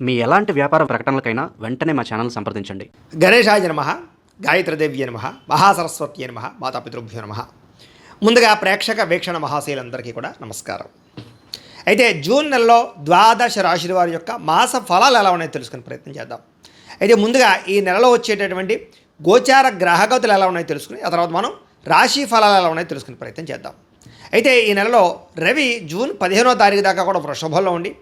మీ ఎలాంటి వ్యాపార ప్రకటనలకైనా వెంటనే మా ఛానల్ సంప్రదించండి. గణేశాయ నమః, గాయత్రీదేవ్య నమః, మహాసరస్వత్యై నమః, మాతాపితృభ్యో నమః. ముందుగా ప్రేక్షక వీక్షణ మహాశీలందరికీ కూడా నమస్కారం. అయితే జూన్ నెలలో ద్వాదశ రాశుల వారి యొక్క మాస ఫలాలు ఎలా ఉన్నాయో తెలుసుకునే ప్రయత్నం చేద్దాం. అయితే ముందుగా ఈ నెలలో వచ్చేటటువంటి గోచార గ్రహగతులు ఎలా ఉన్నాయో తెలుసుకుని ఆ తర్వాత మనం రాశి ఫలాలు ఎలా ఉన్నాయో తెలుసుకునే ప్రయత్నం చేద్దాం. అయితే ఈ నెలలో రవి జూన్ 15వ తారీఖు దాకా కూడా వృషభంలో ఉండి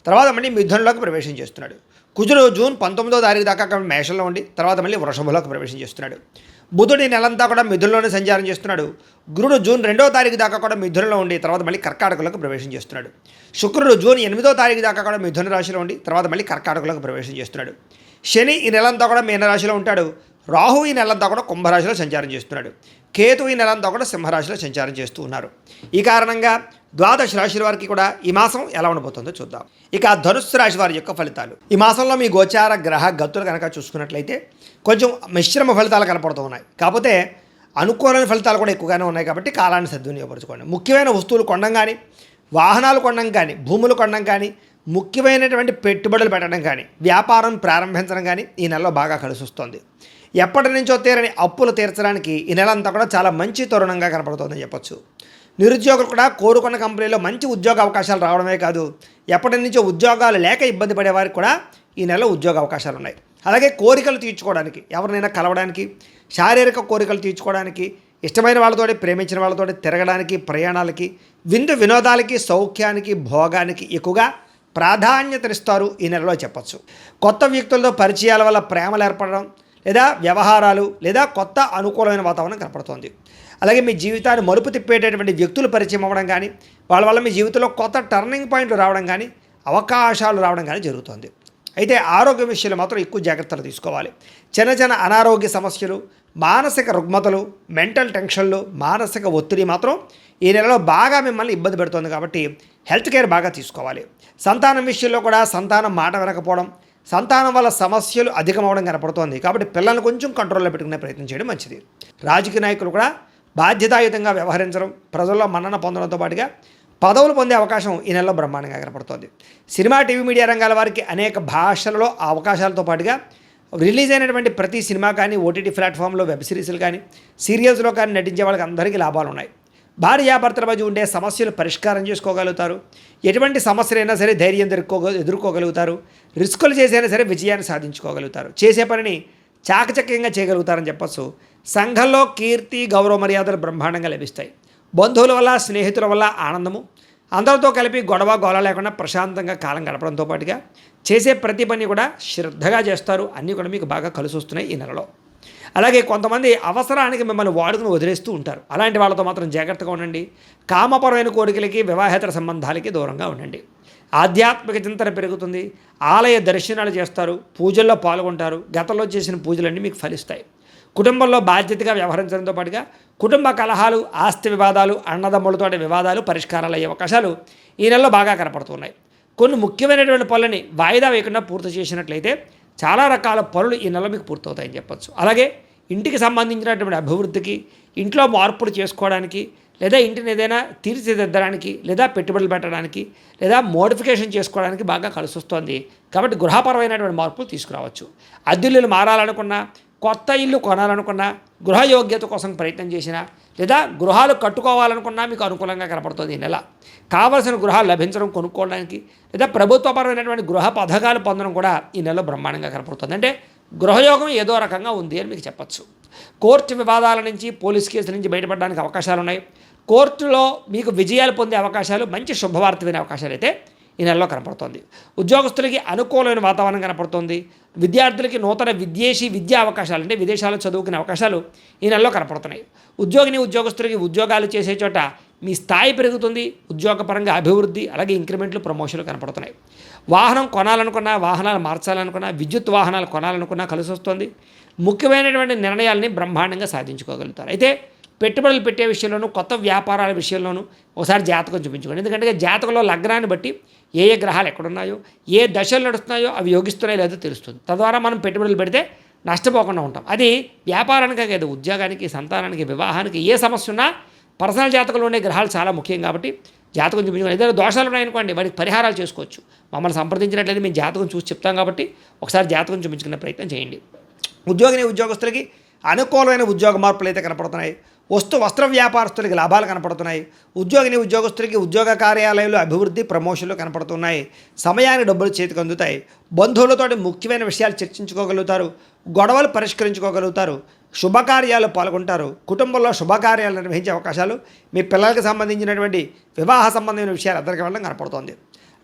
తర్వాత మళ్ళీ మిథునంలోకి ప్రవేశం చేస్తున్నాడు. కుజుడు జూన్ 19వ తారీఖు దాకా మేషంలో ఉండి తర్వాత మళ్ళీ వృషభంలోకి ప్రవేశం చేస్తున్నాడు. బుధుడు నెలంతా కూడా మిథునంలోనే సంచారం చేస్తున్నాడు. గురుడు జూన్ 2వ తారీఖు దాకా కూడా మిథునంలో ఉండి తర్వాత మళ్ళీ కర్కాటకలోకి ప్రవేశం చేస్తున్నాడు. శుక్రుడు జూన్ 8వ తారీఖు దాకా కూడా మిథున రాశిలో ఉండి తర్వాత మళ్ళీ కర్కాటకలోకి ప్రవేశం చేస్తున్నాడు. శని ఈ నెలంతా కూడా మీనరాశిలో ఉంటాడు. రాహు ఈ నెలంతా కూడా కుంభరాశిలో సంచారం చేస్తున్నాడు. కేతు ఈ నెలంతా కూడా సింహరాశిలో సంచారం చేస్తూ ఉన్నారు. ఈ కారణంగా ద్వాదశ రాశుల వారికి కూడా ఈ మాసం ఎలా ఉండబోతుందో చూద్దాం. ఇక ధనుస్సు రాశి వారి యొక్క ఫలితాలు. ఈ మాసంలో మీ గోచార గ్రహ గతులు కనుక చూసుకున్నట్లయితే కొంచెం మిశ్రమ ఫలితాలు కనపడుతూ ఉన్నాయి. కాకపోతే అనుకూలమైన ఫలితాలు కూడా ఎక్కువగానే ఉన్నాయి. కాబట్టి కాలాన్ని సద్వినియోగపరచుకోండి. ముఖ్యమైన వస్తువులు కొనడం కానీ, వాహనాలు కొనడం కానీ, భూములు కొనడం కానీ, ముఖ్యమైనటువంటి పెట్టుబడులు పెట్టడం కానీ, వ్యాపారం ప్రారంభించడం కానీ ఈ నెలలో బాగా కలిసి వస్తుంది. ఎప్పటి నుంచో తీరని అప్పులు తీర్చడానికి ఈ నెల అంతా కూడా చాలా మంచి తరుణంగా కనపడుతుందని చెప్పొచ్చు. నిరుద్యోగులు కూడా కోరుకున్న కంపెనీలో మంచి ఉద్యోగ అవకాశాలు రావడమే కాదు, ఎప్పటి నుంచో ఉద్యోగాలు లేక ఇబ్బంది పడేవారికి కూడా ఈ నెలలో ఉద్యోగ అవకాశాలు ఉన్నాయి. అలాగే కోరికలు తీర్చుకోవడానికి, ఎవరినైనా కలవడానికి, శారీరక కోరికలు తీర్చుకోవడానికి, ఇష్టమైన వాళ్ళతోటి, ప్రేమించిన వాళ్ళతోటి తిరగడానికి, ప్రయాణాలకి, విందు వినోదాలకి, సౌఖ్యానికి, భోగానికి ఎక్కువగా ప్రాధాన్యతనిస్తారు ఈ నెలలో చెప్పచ్చు. కొత్త వ్యక్తులతో పరిచయాల వల్ల ప్రేమలు ఏర్పడడం లేదా వ్యవహారాలు లేదా కొత్త అనుకూలమైన వాతావరణం కనపడుతోంది. అలాగే మీ జీవితాన్ని మలుపు తిప్పేటటువంటి వ్యక్తులు పరిచయం అవ్వడం కానీ, వాళ్ళ వల్ల మీ జీవితంలో కొత్త టర్నింగ్ పాయింట్లు రావడం కానీ, అవకాశాలు రావడం కానీ జరుగుతుంది. అయితే ఆరోగ్య విషయంలో మాత్రం ఎక్కువ జాగ్రత్తలు తీసుకోవాలి. చిన్న చిన్న అనారోగ్య సమస్యలు, మానసిక రుగ్మతలు, మెంటల్ టెన్షన్లు, మానసిక ఒత్తిడి మాత్రం ఈ నెలలో బాగా మిమ్మల్ని ఇబ్బంది పెడుతుంది. కాబట్టి హెల్త్ కేర్ బాగా తీసుకోవాలి. సంతానం విషయంలో కూడా సంతానం మాట వినకపోవడం, సంతానం వల్ల సమస్యలు అధికమవడం కనపడుతోంది. కాబట్టి పిల్లల్ని కొంచెం కంట్రోల్లో పెట్టుకునే ప్రయత్నం చేయడం మంచిది. రాజకీయ నాయకులు కూడా బాధ్యతాయుతంగా వ్యవహరించడం, ప్రజల్లో మన్నన పొందడంతో పాటుగా పదవులు పొందే అవకాశం ఈ నెలలో బ్రహ్మాండంగా కనపడుతోంది. సినిమా, టీవీ, మీడియా రంగాల వారికి అనేక భాషలలో ఆ అవకాశాలతో పాటుగా రిలీజ్ అయినటువంటి ప్రతి సినిమా కానీ, ఓటీటీ ప్లాట్ఫామ్లో వెబ్ సిరీస్లు కానీ, సీరియల్స్లో కానీ నటించే వాళ్ళకి అందరికీ లాభాలు ఉన్నాయి. భార్యాభర్తల మధ్య ఉండే సమస్యలు పరిష్కారం చేసుకోగలుగుతారు. ఎటువంటి సమస్యలైనా సరే ధైర్యం ఎదుర్కోగలుగుతారు. రిస్కులు చేసైనా సరే విజయాన్ని సాధించుకోగలుగుతారు. చేసే పనిని చాకచక్యంగా చేయగలుగుతారని చెప్పచ్చు. సంఘంలో కీర్తి, గౌరవ మర్యాదలు బ్రహ్మాండంగా లభిస్తాయి. బంధువుల వల్ల, స్నేహితుల వల్ల ఆనందము, అందరితో కలిపి గొడవ గోళ లేకుండా ప్రశాంతంగా కాలం గడపడంతో పాటుగా చేసే ప్రతి పని కూడా శ్రద్ధగా చేస్తారు. అన్నీ కూడా మీకు బాగా కలిసి వస్తున్నాయి ఈ నెలలో. అలాగే కొంతమంది అవసరానికి మిమ్మల్ని వాడుకుని వదిలేస్తూ ఉంటారు. అలాంటి వాళ్ళతో మాత్రం జాగ్రత్తగా ఉండండి. కామపరమైన కోరికలకి, వివాహేతర సంబంధాలకి దూరంగా ఉండండి. ఆధ్యాత్మిక చింతన పెరుగుతుంది. ఆలయ దర్శనాలు చేస్తారు, పూజల్లో పాల్గొంటారు. గతంలో చేసిన పూజలన్నీ మీకు ఫలిస్తాయి. కుటుంబంలో బాధ్యతగా వ్యవహరించడంతో పాటుగా కుటుంబ కలహాలు, ఆస్తి వివాదాలు, అన్నదమ్ములతో వివాదాలు పరిష్కారాలు అయ్యే అవకాశాలు ఈ నెలలో బాగా కనపడుతున్నాయి. కొన్ని ముఖ్యమైనటువంటి పనులని వాయిదా వేయకుండా పూర్తి చేసినట్లయితే చాలా రకాల పనులు ఈ నెల మీకు పూర్తవుతాయని చెప్పచ్చు. అలాగే ఇంటికి సంబంధించినటువంటి అభివృద్ధికి, ఇంట్లో మార్పులు చేసుకోవడానికి, లేదా ఇంటిని ఏదైనా తీర్చిదిద్దడానికి, లేదా పెట్టుబడులు పెట్టడానికి, లేదా మోడిఫికేషన్ చేసుకోవడానికి బాగా కలిసి వస్తుంది. కాబట్టి గృహపరమైనటువంటి మార్పులు తీసుకురావచ్చు. అద్దెలు మారాలనుకున్నా, కొత్త ఇల్లు కొనాలనుకున్నా, గృహయోగ్యత కోసం ప్రయత్నం చేసినా, లేదా గృహాలు కట్టుకోవాలనుకున్నా మీకు అనుకూలంగా కనపడుతుంది ఈ నెల. కావలసిన గృహాలు లభించడం, కొనుక్కోవడానికి, లేదా ప్రభుత్వపరమైనటువంటి గృహ పథకాలు పొందడం కూడా ఈ నెలలో బ్రహ్మాండంగా కనపడుతుంది. అంటే గృహయోగం ఏదో రకంగా ఉంది అని మీకు చెప్పచ్చు. కోర్టు వివాదాల నుంచి, పోలీస్ కేసుల నుంచి బయటపడడానికి అవకాశాలు ఉన్నాయి. కోర్టులో మీకు విజయాలు పొందే అవకాశాలు, మంచి శుభవార్త వినే అవకాశాలు అయితే ఈ నెలలో కనపడుతుంది. ఉద్యోగస్తులకి అనుకూలమైన వాతావరణం కనపడుతుంది. విద్యార్థులకి నూతన విదేశీ విద్యా అవకాశాలు, అంటే విదేశాల్లో చదువుకునే అవకాశాలు ఈ నెలలో కనపడుతున్నాయి. ఉద్యోగులకి ఉద్యోగాలు చేసే చోట మీ స్థాయి పెరుగుతుంది. ఉద్యోగపరంగా అభివృద్ధి, అలాగే ఇంక్రిమెంట్లు, ప్రమోషన్లు కనపడుతున్నాయి. వాహనం కొనాలనుకున్నా, వాహనాలు మార్చాలనుకున్నా, విద్యుత్ వాహనాలు కొనాలనుకున్నా కలిసి వస్తుంది. ముఖ్యమైనటువంటి నిర్ణయాలని బ్రహ్మాండంగా సాధించుకోగలుగుతారు. అయితే పెట్టుబడులు పెట్టే విషయంలోనూ, కొత్త వ్యాపారాల విషయంలోనూ ఒకసారి జాతకం చూపించుకోండి. ఎందుకంటే జాతకంలో లగ్నాన్ని బట్టి ఏ ఏ గ్రహాలు ఎక్కడున్నాయో, ఏ దశలు నడుస్తున్నాయో అవి యోగిస్తున్నాయో లేదో తెలుస్తుంది. తద్వారా మనం పెట్టుబడులు పెడితే నష్టపోకుండా ఉంటాం. అది వ్యాపారానికే కాదు, ఉద్యోగానికి, సంతానానికి, వివాహానికి ఏ సమస్య ఉన్నా పర్సనల్ జాతకంలో ఉండే గ్రహాలు చాలా ముఖ్యం. కాబట్టి జాతకం చూపించుకోండి. ఏదైనా దోషాలు ఉన్నాయనుకోండి వాటికి పరిహారాలు చేసుకోవచ్చు. మమ్మల్ని సంప్రదించినట్లయితే మేము జాతకం చూసి చెప్తాం కాబట్టి ఒకసారి జాతకం చూపించుకునే ప్రయత్నం చేయండి. ఉద్యోగస్తులకి అనుకూలమైన ఉద్యోగ మార్పులు అయితే కనపడుతున్నాయి. వస్త్ర వ్యాపారస్తులకి లాభాలు కనపడుతున్నాయి. ఉద్యోగస్తులకి ఉద్యోగ కార్యాలయాలు అభివృద్ధి ప్రమోషన్లు కనపడుతున్నాయి. సమయానికి డబ్బులు చేతికి అందుతాయి. బంధువులతో ముఖ్యమైన విషయాలు చర్చించుకోగలుగుతారు. గొడవలు పరిష్కరించుకోగలుగుతారు. శుభకార్యాలు పాల్గొంటారు. కుటుంబంలో శుభకార్యాలు నిర్వహించే అవకాశాలు, మీ పిల్లలకు సంబంధించినటువంటి వివాహ సంబంధమైన విషయాలు అందరికీ వెళ్ళడం కనపడుతోంది.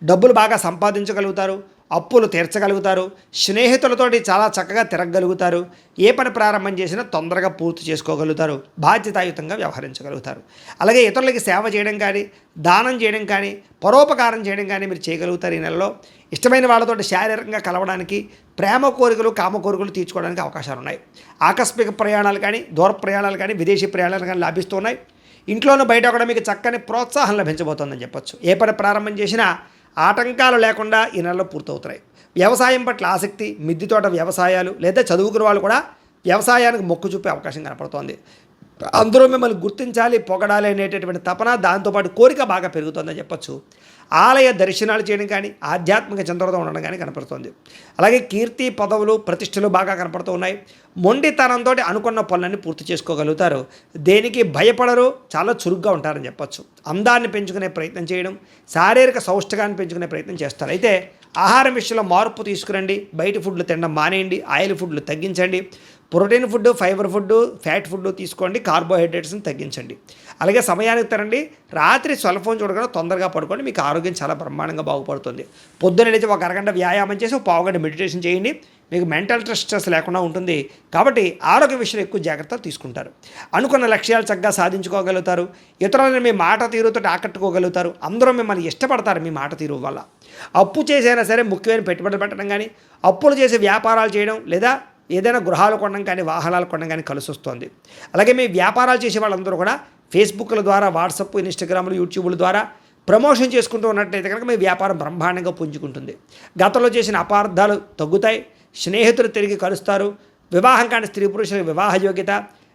డబ్బులు బాగా సంపాదించగలుగుతారు. అప్పులు తీర్చగలుగుతారు. స్నేహితులతోటి చాలా చక్కగా తిరగగలుగుతారు. ఏ పని ప్రారంభం చేసినా తొందరగా పూర్తి చేసుకోగలుగుతారు. బాధ్యతాయుతంగా వ్యవహరించగలుగుతారు. అలాగే ఇతరులకి సేవ చేయడం కానీ, దానం చేయడం కానీ, పరోపకారం చేయడం కానీ మీరు చేయగలుగుతారు. ఈ నెలలో ఇష్టమైన వాళ్ళతో శారీరకంగా కలవడానికి, ప్రేమ కోరికలు కామ కోరికలు తీర్చుకోవడానికి అవకాశాలు ఉన్నాయి. ఆకస్మిక ప్రయాణాలు కానీ, దూర ప్రయాణాలు కానీ, విదేశీ ప్రయాణాలు కానీ లభిస్తున్నాయి. ఇంట్లోనూ బయట కూడా మీకు చక్కని ప్రోత్సాహం లభించబోతోందని చెప్పొచ్చు. ఏ పని ప్రారంభం చేసినా ఆటంకాలు లేకుండా ఈ నెలలో పూర్తవుతున్నాయి. వ్యవసాయం పట్ల ఆసక్తి, మిద్దె తోట వ్యవసాయాలు లేదా చదువుకున్న వాళ్ళు కూడా వ్యవసాయానికి మొక్కు చూపే అవకాశం కనపడుతోంది. అందరూ మిమ్మల్ని గుర్తించాలి, పొగడాలి అనేటటువంటి తపన, దాంతోపాటు కోరిక బాగా పెరుగుతుందని చెప్పొచ్చు. ఆలయ దర్శనాలు చేయడం కానీ, ఆధ్యాత్మిక చంద్రత ఉండడం కానీ కనపడుతుంది. అలాగే కీర్తి, పదవులు, ప్రతిష్టలు బాగా కనపడుతూ ఉన్నాయి. మొండితనంతో అనుకున్న పనులన్నీ పూర్తి చేసుకోగలుగుతారు. దేనికి భయపడరు, చాలా చురుగ్గా ఉంటారని చెప్పొచ్చు. అందాన్ని పెంచుకునే ప్రయత్నం చేయడం, శారీరక సౌష్ఠగాన్ని పెంచుకునే ప్రయత్నం చేస్తారు. అయితే ఆహారం విషయంలో మార్పు తీసుకురండి. బయట ఫుడ్లు తినడం మానేయండి. ఆయిల్ ఫుడ్లు తగ్గించండి. Protein food, fibre food, fat food తీసుకోండి. కార్బోహైడ్రేట్స్ని తగ్గించండి. అలాగే సమయానికి తినండి. రాత్రి సెల్ ఫోన్ చూడకుండా తొందరగా పడుకోండి. మీకు ఆరోగ్యం చాలా బ్రహ్మాండంగా బాగుపడుతుంది. పొద్దున్న లేచి ఒక అరగంట వ్యాయామం చేసి ఒక పావుగంట మెడిటేషన్ చేయండి. మీకు మెంటల్ స్ట్రెస్ లేకుండా ఉంటుంది. కాబట్టి ఆరోగ్య విషయంలో ఎక్కువ జాగ్రత్తలు తీసుకుంటారు. అనుకున్న లక్ష్యాలు చక్కగా సాధించుకోగలుగుతారు. ఇతరులను మీ మాట తీరుతో ఆకట్టుకోగలుగుతారు. అందరూ మిమ్మల్ని ఇష్టపడతారు మీ మాట తీరు వల్ల. అప్పు చేసైనా సరే ముఖ్యమైన పెట్టుబడులు పెట్టడం కానీ, అప్పులు చేసి వ్యాపారాలు చేయడం లేదా ఏదైనా గృహాలు కొనడం కానీ, వాహనాలు కొనడం కానీ కలిసి వస్తుంది. అలాగే మీ వ్యాపారాలు చేసే వాళ్ళందరూ కూడా ఫేస్బుక్ల ద్వారా, వాట్సాప్, ఇన్స్టాగ్రామ్లు, యూట్యూబ్ల ద్వారా ప్రమోషన్ చేసుకుంటూ ఉన్నట్లయితే కనుక మీ వ్యాపారం బ్రహ్మాండంగా పుంజుకుంటుంది. గతంలో చేసిన అపార్థాలు తగ్గుతాయి. స్నేహితులు తిరిగి కలుస్తారు. వివాహం కాని స్త్రీ పురుషుల వివాహ యోగ్యత,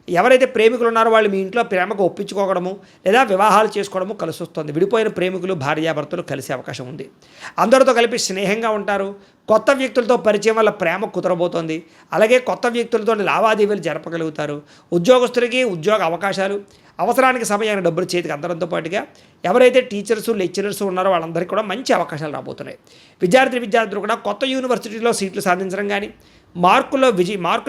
ఎవరైతే ప్రేమికులు ఉన్నారో వాళ్ళు మీ ఇంట్లో ప్రేమకు ఒప్పించుకోవడము లేదా వివాహాలు చేసుకోవడము కలిసి వస్తుంది. విడిపోయిన ప్రేమికులు, భార్యాభర్తలు కలిసే అవకాశం ఉంది. అందరితో కలిపి స్నేహంగా ఉంటారు. కొత్త వ్యక్తులతో పరిచయం వల్ల ప్రేమ కుదరబోతోంది. అలాగే కొత్త వ్యక్తులతో లావాదేవీలు జరపగలుగుతారు. ఉద్యోగస్తులకి ఉద్యోగ అవకాశాలు, అవసరానికి సమయానికి డబ్బులు చేతికి అందడంతో పాటుగా ఎవరైతే టీచర్స్, లెక్చరర్స్ ఉన్నారో వాళ్ళందరికీ కూడా మంచి అవకాశాలు రాబోతున్నాయి. విద్యార్థులు కూడా కొత్త యూనివర్సిటీలో సీట్లు సాధించడం కానీ, మార్కులు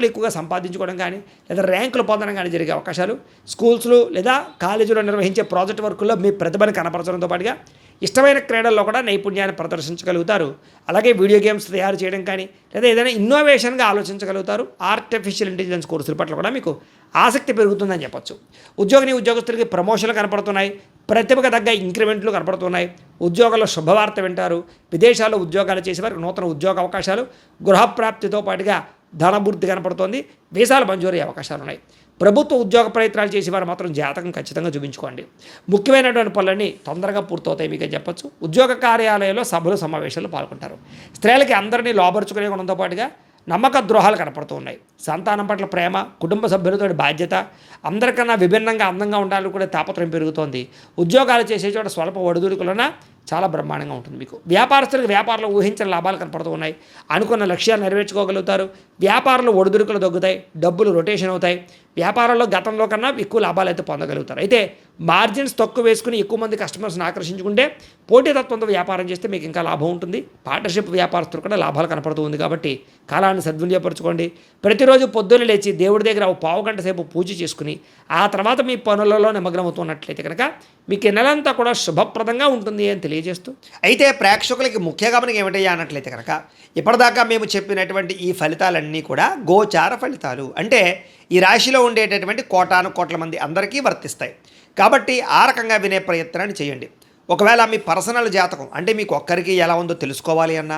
ఎక్కువగా సంపాదించుకోవడం కానీ లేదా ర్యాంకులు పొందడం కానీ జరిగే అవకాశాలు, స్కూల్స్లో లేదా కాలేజీలో నిర్వహించే ప్రాజెక్ట్ వర్కుల్లో మీ ప్రతిభను కనపరచడంతో పాటుగా ఇష్టమైన క్రీడల్లో కూడా నైపుణ్యాన్ని ప్రదర్శించగలుగుతారు. అలాగే వీడియో గేమ్స్ తయారు చేయడం కానీ లేదా ఏదైనా ఇన్నోవేషన్గా ఆలోచించగలుగుతారు. ఆర్టిఫిషియల్ ఇంటెలిజెన్స్ కోర్సుల పట్ల కూడా మీకు ఆసక్తి పెరుగుతుందని చెప్పొచ్చు. ఉద్యోగస్తులకి ప్రమోషన్లు కనపడుతున్నాయి. ప్రతిభకు తగ్గ ఇంక్రిమెంట్లు కనపడుతున్నాయి. ఉద్యోగాల్లో శుభవార్త వింటారు. విదేశాల్లో ఉద్యోగాలు చేసేవారికి నూతన ఉద్యోగ అవకాశాలు, గృహప్రాప్తితో పాటుగా ధనభృద్ధి కనపడుతోంది. వీసాలు మంజూరయ్యే అవకాశాలు ఉన్నాయి. ప్రభుత్వ ఉద్యోగ ప్రయత్నాలు చేసేవారు మాత్రం జాతకం ఖచ్చితంగా చూపించుకోండి. ముఖ్యమైనటువంటి పనులన్నీ తొందరగా పూర్తవుతాయి మీకు చెప్పొచ్చు. ఉద్యోగ కార్యాలయంలో సభలు, సమావేశాల్లో పాల్గొంటారు. స్త్రీలకి అందరినీ లోపరుచుకునే గుణంతో పాటుగా నమ్మక ద్రోహాలు కనపడుతూ ఉన్నాయి. సంతానం పట్ల ప్రేమ, కుటుంబ సభ్యులతో బాధ్యత, అందరికన్నా విభిన్నంగా అందంగా ఉండాలని కూడా తాపత్రయం పెరుగుతోంది. ఉద్యోగాలు చేసే చోట స్వల్ప ఒడిదుడుకులన చాలా బ్రహ్మాండంగా ఉంటుంది మీకు. వ్యాపారస్తులకు వ్యాపారంలో ఊహించిన లాభాలు కనపడుతూ ఉన్నాయి. అనుకున్న లక్ష్యాలు నెరవేర్చుకోగలుగుతారు. వ్యాపారంలో ఒడిదుడుకులు తగ్గుతాయి. డబ్బులు రొటేషన్ అవుతాయి. వ్యాపారంలో గతంలో కన్నా ఎక్కువ లాభాలు అయితే పొందగలుగుతారు. అయితే మార్జిన్స్ తక్కువ వేసుకుని ఎక్కువ మంది కస్టమర్స్ని ఆకర్షించుకుంటే, పోటీతత్వంతో వ్యాపారం చేస్తే మీకు ఇంకా లాభం ఉంటుంది. పార్ట్నర్షిప్ వ్యాపారస్తులు కూడా లాభాలు కనపడుతూ ఉంది. కాబట్టి కాలాన్ని సద్వినియోగపరచుకోండి. ప్రతిరోజు పొద్దున్న లేచి దేవుడి దగ్గర ఒక పావుగంట సేపు పూజ చేసుకుని ఆ తర్వాత మీ పనులలో నిమగ్నమవుతున్నట్లయితే కనుక మీకు నెలంతా కూడా శుభప్రదంగా ఉంటుంది అని తెలియజేస్తూ, అయితే ప్రేక్షకులకి ముఖ్య గమనిక ఏమిటయ్యా అన్నట్లయితే కనుక ఇప్పటిదాకా మేము చెప్పినటువంటి ఈ ఫలితాలన్నీ కూడా గోచార ఫలితాలు. అంటే ఈ రాశిలో ఉండేటటువంటి కోటాను కోట్ల మంది అందరికీ వర్తిస్తాయి. కాబట్టి ఆ రకంగా వినే ప్రయత్నాన్ని చేయండి. ఒకవేళ మీ పర్సనల్ జాతకం అంటే మీకు ఒక్కరికి ఎలా ఉందో తెలుసుకోవాలి అన్నా,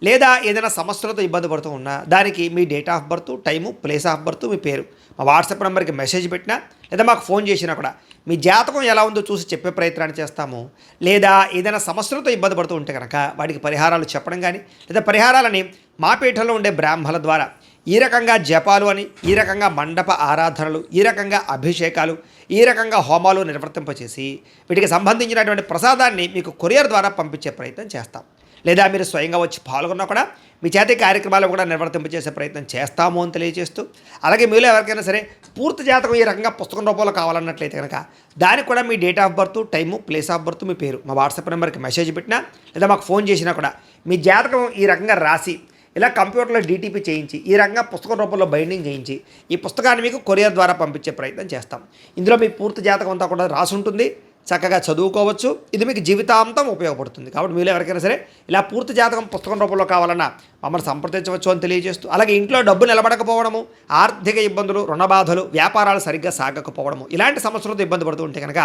లేదా ఏదైనా సమస్యలతో ఇబ్బంది పడుతూ ఉన్నా, దానికి మీ date of birth, time, place of birth, మీ పేరు మా వాట్సాప్ నెంబర్కి మెసేజ్ పెట్టినా లేదా మాకు ఫోన్ చేసినా కూడా మీ జాతకం ఎలా ఉందో చూసి చెప్పే ప్రయత్నాన్ని చేస్తాము. లేదా ఏదైనా సమస్యలతో ఇబ్బంది పడుతూ ఉంటే కనుక వాటికి పరిహారాలు చెప్పడం కానీ లేదా పరిహారాలని మా పీఠంలో ఉండే బ్రాహ్మణుల ద్వారా ఈ రకంగా జపాలు అని, ఈ రకంగా మండప ఆరాధనలు, ఈ రకంగా అభిషేకాలు, ఈ రకంగా హోమాలు నిర్వర్తింపచేసి వీటికి సంబంధించినటువంటి ప్రసాదాన్ని మీకు కొరియర్ ద్వారా పంపించే ప్రయత్నం చేస్తాం. లేదా మీరు స్వయంగా వచ్చి పాల్గొన్నా కూడా మీ చేతి కార్యక్రమాలు కూడా నిర్వర్తింపజేసే ప్రయత్నం చేస్తాము అని తెలియజేస్తూ, అలాగే మీలో ఎవరికైనా సరే పూర్తి జాతకం ఈ రకంగా పుస్తకం రూపంలో కావాలన్నట్లయితే కనుక దానికి కూడా మీ date of birth, time, place of birth, మీ పేరు మా వాట్సాప్ నెంబర్కి మెసేజ్ పెట్టినా లేదా మాకు ఫోన్ చేసినా కూడా మీ జాతకం ఈ రకంగా రాసి ఇలా కంప్యూటర్లో డీటీపీ చేయించి ఈ రకంగా పుస్తకం రూపంలో బైండింగ్ చేయించి ఈ పుస్తకాన్ని మీకు కొరియర్ ద్వారా పంపించే ప్రయత్నం చేస్తాం. ఇందులో మీ పూర్తి జాతకం అంతా కూడా రాసి ఉంటుంది, చక్కగా చదువుకోవచ్చు. ఇది మీకు జీవితాంతం ఉపయోగపడుతుంది. కాబట్టి మీలో ఎవరికైనా సరే ఇలా పూర్తి జాతకం పుస్తకం రూపంలో కావాలన్నా మమ్మల్ని సంప్రదించవచ్చు అని తెలియజేస్తూ, అలాగే ఇంట్లో డబ్బు నిలబడకపోవడము, ఆర్థిక ఇబ్బందులు, రుణ బాధలు, వ్యాపారాలు సరిగ్గా సాగకపోవడము, ఇలాంటి సమస్యలతో ఇబ్బంది పడుతూ ఉంటే కనుక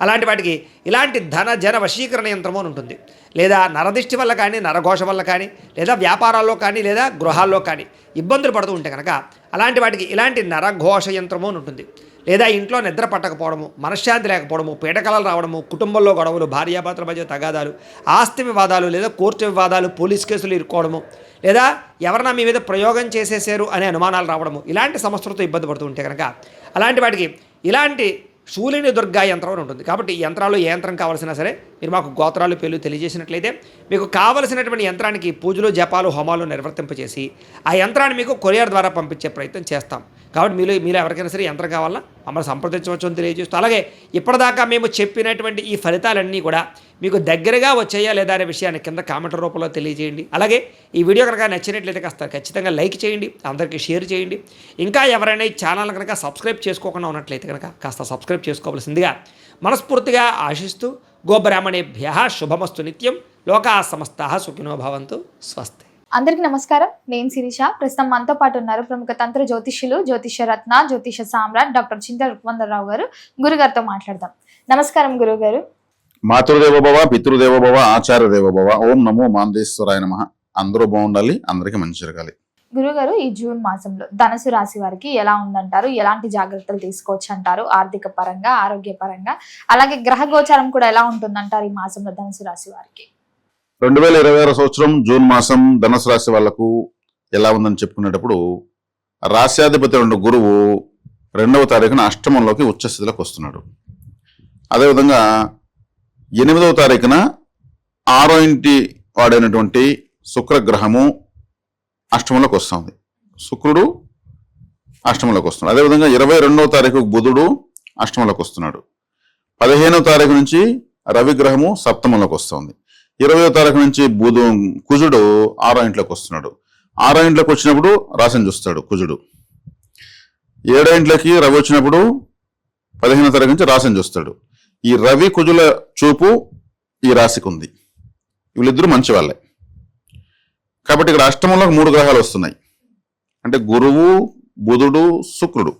అలాంటి వాటికి ఇలాంటి ధన జన వశీకరణ యంత్రము అని ఉంటుంది. లేదా నరదిష్టి వల్ల కానీ, నరఘోష వల్ల కానీ, లేదా వ్యాపారాల్లో కానీ, లేదా గృహాల్లో కానీ ఇబ్బందులు పడుతూ ఉంటే కనుక అలాంటి వాటికి ఇలాంటి నరఘోష యంత్రము అని ఉంటుంది. లేదా ఇంట్లో నిద్ర పట్టకపోవడము, మనశ్శాంతి లేకపోవడము, పీడకలలు రావడము, కుటుంబంలో గొడవలు, భార్యాభర్తల మధ్య తగాదాలు, ఆస్తి వివాదాలు, లేదా కోర్టు వివాదాలు, పోలీస్ కేసులు ఇరుక్కోవడము, లేదా ఎవరైనా మీ మీద ప్రయోగం చేసేసారు అనే అనుమానాలు రావడము, ఇలాంటి సమస్యలతో ఇబ్బంది పడుతూ ఉంటే కనుక అలాంటి వాటికి ఇలాంటి శూలిని దుర్గా యంత్రం అని ఉంటుంది. కాబట్టి ఈ యంత్రాలు ఏ యంత్రం కావాల్సినా సరే మీరు మాకు గోత్రాలు పేర్లు తెలియజేసినట్లయితే మీకు కావలసినటువంటి యంత్రానికి పూజలు, జపాలు, హోమాలు నిర్వర్తింపచేసి ఆ యంత్రాన్ని మీకు కొరియర్ ద్వారా పంపించే ప్రయత్నం చేస్తాం. కాబట్టి మీలో ఎవరికైనా సరే యంత్రం కావాలన్నా మమ్మల్ని సంప్రదించవచ్చు అని తెలియజేస్తూ, అలాగే ఇప్పటిదాకా మేము చెప్పినటువంటి ఈ ఫలితాలన్నీ కూడా మీకు దగ్గరగా వచ్చాయా లేదా అనే విషయాన్ని కింద కామెంట్ల రూపంలో తెలియజేయండి. అలాగే ఈ వీడియో కనుక నచ్చినట్లయితే కాస్త ఖచ్చితంగా లైక్ చేయండి, అందరికీ షేర్ చేయండి. ఇంకా ఎవరైనా ఈ ఛానల్ కనుక సబ్స్క్రైబ్ చేసుకోకుండా ఉన్నట్లయితే కనుక కాస్త సబ్స్క్రైబ్ చేసుకోవాల్సిందిగా మనస్ఫూర్తిగా ఆశిస్తూ, గోబ్రాహ్మణేభ్యః శుభమస్తు నిత్యం, లోకాః సమస్తాః సుఖినో భవంతు. స్వస్తి. అందరికి నమస్కారం. నేను శిరీష. ప్రస్తుతం మనతో పాటు ఉన్నారు ప్రముఖ తంత్ర జ్యోతిష్యులు, జ్యోతిష రత్న, జ్యోతిష సామ్రాట్ డాక్టర్ చింతల రుక్మందరరావు గారు. గురుగారితో మాట్లాడదాం. నమస్కారం గురుగారు. మాతృదేవ భవ, పితృదేవ భవ, ఆచార్య దేవ భవ. ఓం నమో మాందేశ్వరాయ నమః. అందరూ బాగుండాలి, అందరికీ మంచి జరగాలి. గురుగారు, ఈ జూన్ మాసంలో ధనుసు రాశి వారికి ఎలా ఉందంటారు? ఎలాంటి జాగ్రత్తలు తీసుకోవచ్చు అంటారు? ఆర్థిక పరంగా, ఆరోగ్య పరంగా, అలాగే గ్రహ గోచారం కూడా ఎలా ఉంటుందంటారు ఈ మాసంలో ధనుసు రాశి వారికి? 2026 సంవత్సరం జూన్ మాసం ధనుసు రాశి వాళ్లకు ఎలా ఉందని చెప్పుకునేటప్పుడు, రాశ్యాధిపతి రెండు గురువు 2వ తారీఖున అష్టమంలోకి ఉచ్చస్థితిలోకి వస్తున్నాడు. అదేవిధంగా 8వ తారీఖున 6వ ఇంటి వాడైనటువంటి శుక్రగ్రహము అష్టమంలోకి వస్తుంది. శుక్రుడు అష్టమంలోకి వస్తున్నాడు. అదేవిధంగా 22వ తారీఖు బుధుడు అష్టమంలోకి వస్తున్నాడు. 15వ తారీఖు నుంచి రవిగ్రహము సప్తమంలోకి వస్తుంది. 20వ తారీఖు నుంచి కుజుడు 6వ ఇంట్లోకి వస్తున్నాడు. 6వ ఇంట్లోకి వచ్చినప్పుడు రాశిని చూస్తాడు కుజుడు. 7వ ఇంట్లోకి రవి వచ్చినప్పుడు 15వ తారీఖు నుంచి రాశిని చూస్తాడు. ఈ రవి కుజుల చూపు ఈ రాశికి ఉంది. వీళ్ళిద్దరూ మంచి వాళ్ళే. కాబట్టి ఇక్కడ అష్టమంలో 3 గ్రహాలు వస్తున్నాయి. అంటే గురువు, బుధుడు, శుక్రుడు.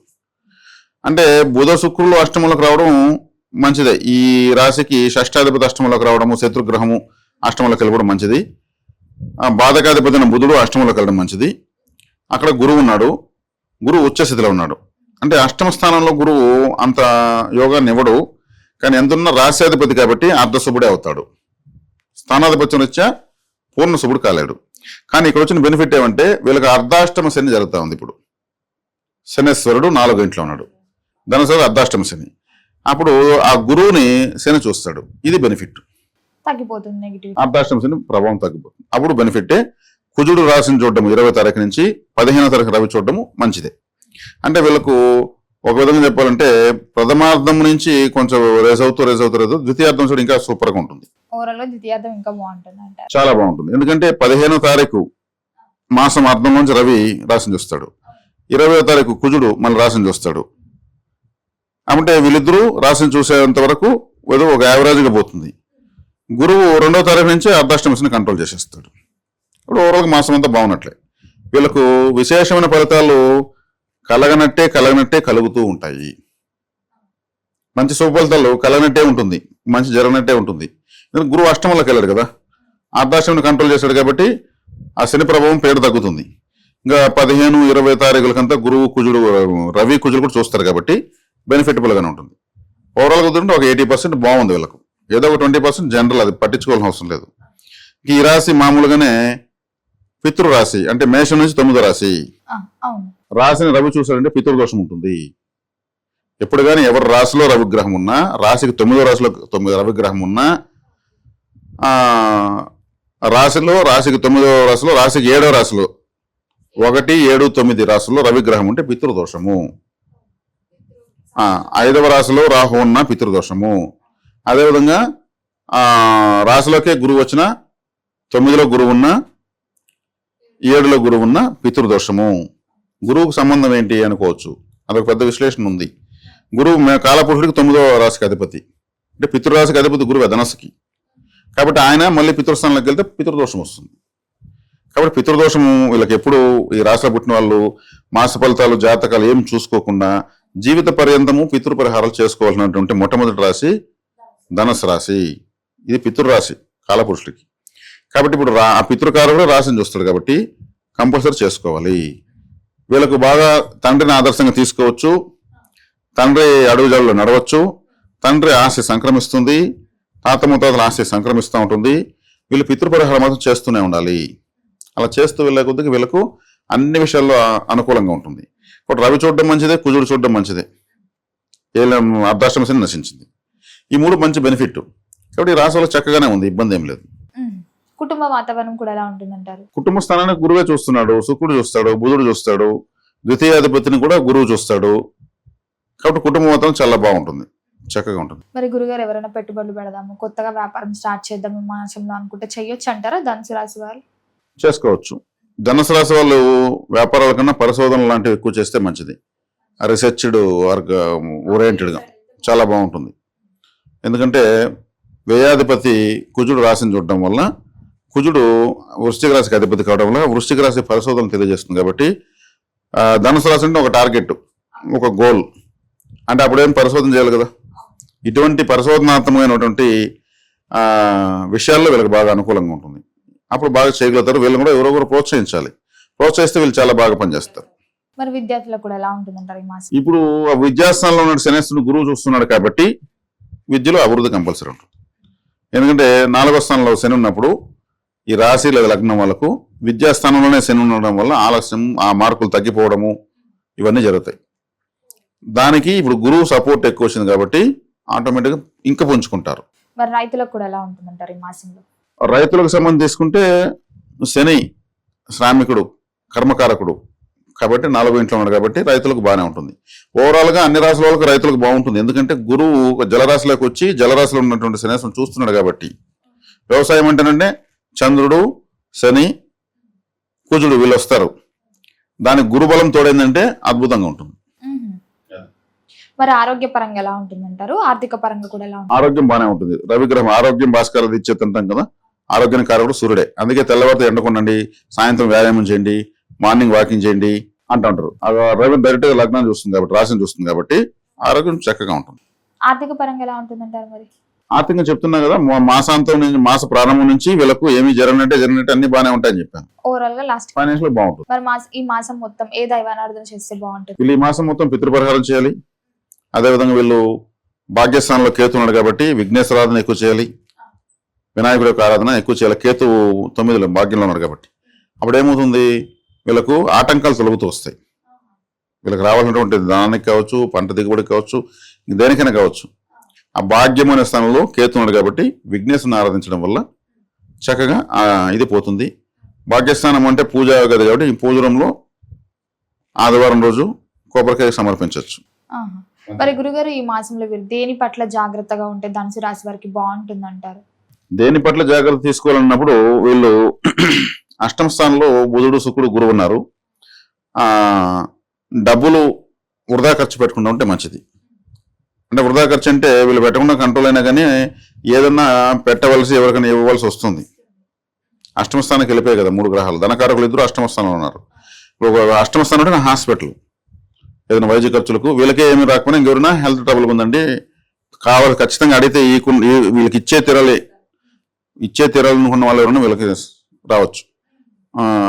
అంటే బుధ శుక్రులు అష్టమంలోకి రావడం మంచిదే. ఈ రాశికి షష్టాధిపతి అష్టమంలోకి రావడము, శత్రుగ్రహము అష్టమంలోకి వెళ్ళడం మంచిది. బాధకాధిపతి బుధుడు అష్టమంలోకి వెళ్ళడం మంచిది. అక్కడ గురువు ఉన్నాడు. గురువు ఉచ్చస్థితిలో ఉన్నాడు. అంటే అష్టమ స్థానంలో గురువు అంత యోగాన్ని ఇవ్వడు. కానీ ఎంతున్న రాశ్యాధిపతి కాబట్టి అర్ధశుభుడే అవుతాడు. స్థానాధిపత్యం రీత్యా పూర్ణ శుభుడు కాలేడు. కానీ ఇక్కడ వచ్చిన బెనిఫిట్ ఏమంటే వీళ్ళకి అర్ధాష్టమ శని జరుగుతూ ఉంది. ఇప్పుడు శనేశ్వరుడు 4వ ఇంట్లో ఉన్నాడు. ధనుసు అర్ధాష్టమ శని. అప్పుడు ఆ గురువుని శని చూస్తాడు. ఇది బెనిఫిట్. తగ్గిపోతుంది నెగిటివ్. అర్ధాష్టమ శని ప్రభావం తగ్గిపోతుంది. అప్పుడు బెనిఫిటే. కుజుడు రాశిని చూడడం 20వ తారీఖు నుంచి 15వ తారీఖు రవి చూడడము మంచిదే. అంటే వీళ్ళకు ఒక విధంగా చెప్పాలంటే ప్రథమార్థం నుంచి కొంచెం రేజ్ అవుతూ ద్వితీయార్థం చూడ ఇంకా సూపర్ గా ఉంటుంది. ఓవరాల్ గా ద్వితీయార్థం ఇంకా బాగుంటుంది అంటారు. చాలా బాగుంటుంది. ఎందుకంటే 15వ తారీఖు మాసం అర్థం నుంచి రవి రాశిని చూస్తాడు. 20వ తారీఖు కుజుడు మళ్ళీ రాశిని చూస్తాడు. అంటే వీళ్ళిద్దరూ రాశిని చూసేంత వరకు ఏదో ఒక యావరేజ్గా పోతుంది. గురువు 2వ తారీఖు నుంచి అర్ధాష్టమశని కంట్రోల్ చేసేస్తాడు. ఇప్పుడు ఓవరాల్గా మాసం అంతా బాగున్నట్లే. వీళ్ళకు విశేషమైన ఫలితాలు కలగనట్టే కలుగుతూ ఉంటాయి. మంచి శుభ ఫలితాలు కలగనట్టే ఉంటుంది, మంచి జరగనట్టే ఉంటుంది. గురువు అష్టమంలోకి వెళ్ళాడు కదా, అర్ధాష్టమిని కంట్రోల్ చేశాడు కాబట్టి ఆ శని ప్రభావం పేరు తగ్గుతుంది. ఇంకా 15, 20 తారీఖులకంతా గురువు కుజుడు రవి కుజుడు కూడా చూస్తారు కాబట్టి బెనిఫిటబుల్గానే ఉంటుంది. ఓవరాల్గా కుదురుంటే ఒక 80% బాగుంది వీళ్ళకు. ఏదో ఒక 20% జనరల్, అది పట్టించుకోవాల్సిన అవసరం లేదు. ఈ రాశి మామూలుగానే పితృరాశి, అంటే మేషం నుంచి 9వ రాశి. రాశిని రవి చూసాడంటే పితృదోషం ఉంటుంది. ఎప్పుడు కానీ ఎవరి రాశిలో రవిగ్రహం ఉన్నా, రాశికి 9వ రాశిలో రవిగ్రహం ఉన్నా, రాశికి 9వ రాశిలో, రాశికి 7వ రాశిలో 1, 7, 9 రాశుల్లో రవిగ్రహం ఉంటే పితృదోషము. 5వ రాశిలో రాహు ఉన్న పితృదోషము. అదేవిధంగా రాశిలోకే గురువు వచ్చిన, 9లో గురువు ఉన్న, 7లో గురువు ఉన్న పితృదోషము. గురువుకు సంబంధం ఏంటి అనుకోవచ్చు, అదొక పెద్ద విశ్లేషణ ఉంది. గురువు కాలపురుషుడికి 9వ రాశికి అధిపతి, అంటే పితృరాశికి అధిపతి గురువు ధనస్సుకి. కాబట్టి ఆయన మళ్ళీ పితృస్థానంలోకి వెళ్తే పితృదోషం వస్తుంది. కాబట్టి పితృదోషము వీళ్ళకి ఎప్పుడు ఈ రాశిలో పుట్టిన వాళ్ళు మాస ఫలితాలు జాతకాలు ఏం చూసుకోకుండా జీవిత పర్యంతము పితృపరిహారాలు చేసుకోవాల్సినటువంటి మొట్టమొదటి రాశి ధనస్సు రాశి. ఇది పితృరాశి కాలపురుషుడికి. కాబట్టి ఇప్పుడు ఆ పితృకారుడు రాశిని చూస్తాడు కాబట్టి కంపల్సరీ చేసుకోవాలి. వీళ్ళకు బాగా తండ్రిని ఆదర్శంగా తీసుకోవచ్చు, తండ్రి అడుగుజాడలో నడవచ్చు, తండ్రి ఆస్తి సంక్రమిస్తుంది, తాత ముత్తాతల ఆస్తి సంక్రమిస్తూ ఉంటుంది. వీళ్ళు పితృపరిహారం మాత్రం చేస్తూనే ఉండాలి. అలా చేస్తూ వెళ్ళే కొద్దికి వీళ్ళకు అన్ని విషయాల్లో అనుకూలంగా ఉంటుంది. ఇప్పుడు రవి చూడడం మంచిదే, కుజుడు చూడడం మంచిదే, అర్ధాష్టమ శని నశించింది. ఈ 3 మంచి బెనిఫిట్. కాబట్టి ఈ రాశిలో చక్కగానే ఉంది, ఇబ్బంది ఏం లేదు. కుటుంబ వాతావరణం కూడా ఎలా ఉంటుందంటారు? కుటుంబ స్థానాన్ని గురువే చూస్తున్నాడు, శుక్రుడు చూస్తాడు, బుధుడు చూస్తాడు, ద్వితీయాధిపతిని కూడా గురువు చూస్తాడు. కాబట్టి కుటుంబ వాతావరణం చాలా బాగుంటుంది, చక్కగా ఉంటుంది. మరి గురుగారు ఎవరైనా పెట్టుబడులు పెడదాము, కొత్తగా వ్యాపారం స్టార్ట్ చేద్దాము మాసంలో అనుకుంటే చెయ్యొచ్చు అంటారా ధనుసు రాశి వాళ్ళు? చేసుకోవచ్చు. ధనుసు రాశి వాళ్ళు వ్యాపారాల కన్నా పరిశోధన లాంటివి ఎక్కువ చేస్తే మంచిది. రీసెర్చ్డ్ ఓరియంటెడ్గా చాలా బాగుంటుంది. ఎందుకంటే వ్యయాధిపతి కుజుడు రాశిని చూడడం వల్ల, కుజుడు వృశ్చిక రాశికి అధిపతి కావడం వల్ల వృశ్చిక రాశి పరిశోధన తెలియజేస్తుంది. కాబట్టి ధనుసు రాశి అంటే ఒక టార్గెట్, ఒక గోల్. అంటే అప్పుడేం పరిశోధన చేయాలి కదా. ఇటువంటి పరిశోధనాత్మకమైనటువంటి విషయాల్లో వీళ్ళకి బాగా అనుకూలంగా ఉంటుంది. అప్పుడు బాగా చేయగలుగుతారు. వీళ్ళని కూడా ఎవరొకరు ప్రోత్సహించాలి. ప్రోత్సహిస్తే వీళ్ళు చాలా బాగా పనిచేస్తారు. మరి విద్యార్థులకు కూడా ఎలా ఉంటుందంటారు ఈ మాసం? ఇప్పుడు ఆ విద్యాస్థానంలో ఉన్న శనేశ్వరుని గురువు చూస్తున్నాడు కాబట్టి విద్యలో అభివృద్ధి కంపల్సరీ ఉంటుంది. ఎందుకంటే 4వ స్థానంలో శని ఉన్నప్పుడు ఈ రాశి లేదా లగ్నం వాళ్ళకు విద్యాస్థానంలోనే శని ఉండడం వల్ల ఆలస్యం, ఆ మార్కులు తగ్గిపోవడము ఇవన్నీ జరుగుతాయి. దానికి ఇప్పుడు గురువు సపోర్ట్ ఎక్కువ వచ్చింది కాబట్టి ఆటోమేటిక్గా ఇంకా పుంజుకుంటారు. మరి రైతులకు కూడా ఎలా ఉంటుందంటారు ఈ మాసంలో? రైతులకు సంబంధం తీసుకుంటే శని శ్రామికుడు, కర్మకారకుడు కాబట్టి 4వ ఇంట్లో ఉన్నాడు కాబట్టి రైతులకు బాగానే ఉంటుంది. ఓవరాల్గా అన్ని రాశుల వాళ్ళకి రైతులకు బాగుంటుంది. ఎందుకంటే గురువు జలరాశిలోకి వచ్చి జలరాశిలో ఉన్నటువంటి శనేశ్వరం చూస్తున్నాడు కాబట్టి. వ్యవసాయం అంటేనంటే చంద్రుడు, శని, కుజుడు వీళ్ళు వస్తారు. దానికి గురుబలం తోడైందంటే అద్భుతంగా ఉంటుంది. మరి ఆరోగ్య పరంగా ఎలా ఉంటుందంటారు? ఆర్థిక పరంగా కూడా ఎలా ఉంటుంది? ఆరోగ్యం బాగానే ఉంటుంది. రవిగ్రహం ఆరోగ్యం భాస్కర ఇచ్చేది అంటాం కదా, ఆరోగ్యానికి కారకుడు సూర్యుడే. అందుకే తెల్లవారితో ఎండకుండండి, సాయంత్రం వ్యాయామం చేయండి, మార్నింగ్ వాకింగ్ చేయండి అంటుంటారు. రవి డైరెక్ట్ గా లగ్నం చూస్తుంది కాబట్టి, రాశిని చూస్తుంది కాబట్టి ఆరోగ్యం చక్కగా ఉంటుంది. ఆర్థిక పరంగా ఎలా ఉంటుందంటారు? మరి ఆర్థికంగా చెప్తున్నా కదా, మాసాంతం నుంచి మాస ప్రారంభం నుంచి వీళ్ళకు ఏమి జరిగినట్టే అన్ని బాగానే ఉంటాయని చెప్పాను. ఓవరాల్ గా లాస్ట్ ఫైనాన్షియల్ బాగుంటుంది. మరి ఈ మాసం మొత్తం ఏ దైవారాధన చేస్తే బాగుంటుంది? వీళ్ళు ఈ మాసం మొత్తం పితృపరిహారం చేయాలి. అదేవిధంగా వీళ్ళు భాగ్యస్థానంలో కేతు ఉన్నాడు కాబట్టి విఘ్నేశ్వరాధన ఎక్కువ చేయాలి, వినాయకుడి యొక్క ఆరాధన ఎక్కువ చేయాలి. కేతు 9లో భాగ్యంలో ఉన్నాడు కాబట్టి అప్పుడు ఏమవుతుంది, వీళ్ళకు ఆటంకాలు తొలగుతూ వస్తాయి. వీళ్ళకి రావాల్సినటువంటి ధనానికి కావచ్చు, పంట దిగుబడికి కావచ్చు, దేనికైనా కావచ్చు. ఆ భాగ్యం అనే స్థానంలో కేతు ఉన్నాడు కాబట్టి విఘ్నేశ్వరుని ఆరాధించడం వల్ల చక్కగా ఇది పోతుంది. భాగ్యస్థానం అంటే పూజా గది కాబట్టి ఈ పూజ రూంలో ఆదివారం రోజు కొబ్బరికాయ సమర్పించవచ్చు. మరి గురుగారు ఈ మాసంలో వీరు దేని పట్ల జాగ్రత్తగా ఉంటే ధనుసు రాశి వారికి బాగుంటుంది అంటారు? దేని పట్ల జాగ్రత్త తీసుకోవాలన్నప్పుడు వీళ్ళు అష్టమ స్థానంలో బుధుడు, శుక్రుడు, గురువు ఉన్నారు. డబ్బులు వృధా ఖర్చు పెట్టకుండా ఉంటే మంచిది. అంటే వృధా ఖర్చు అంటే వీళ్ళు పెట్టకుండా కంట్రోల్ అయినా కానీ ఏదన్నా పెట్టవలసి ఎవరికైనా ఇవ్వవలసి వస్తుంది. అష్టమ స్థానానికి వెళ్ళిపోయాయి కదా 3 గ్రహాలు. ధనకారకులు 2 అష్టమ స్థానంలో ఉన్నారు. అష్టమ స్థానం అంటే హాస్పిటల్, ఏదైనా వైద్య ఖర్చులకు. వీళ్ళకే ఏమి రాకపోయినా ఇంకెవరైనా హెల్త్ ట్రబుల్ ఉందండి కావాలి ఖచ్చితంగా అడిగితే వీళ్ళకి ఇచ్చే తీరాలనుకున్న వాళ్ళు ఎవరైనా వీళ్ళకి రావచ్చు.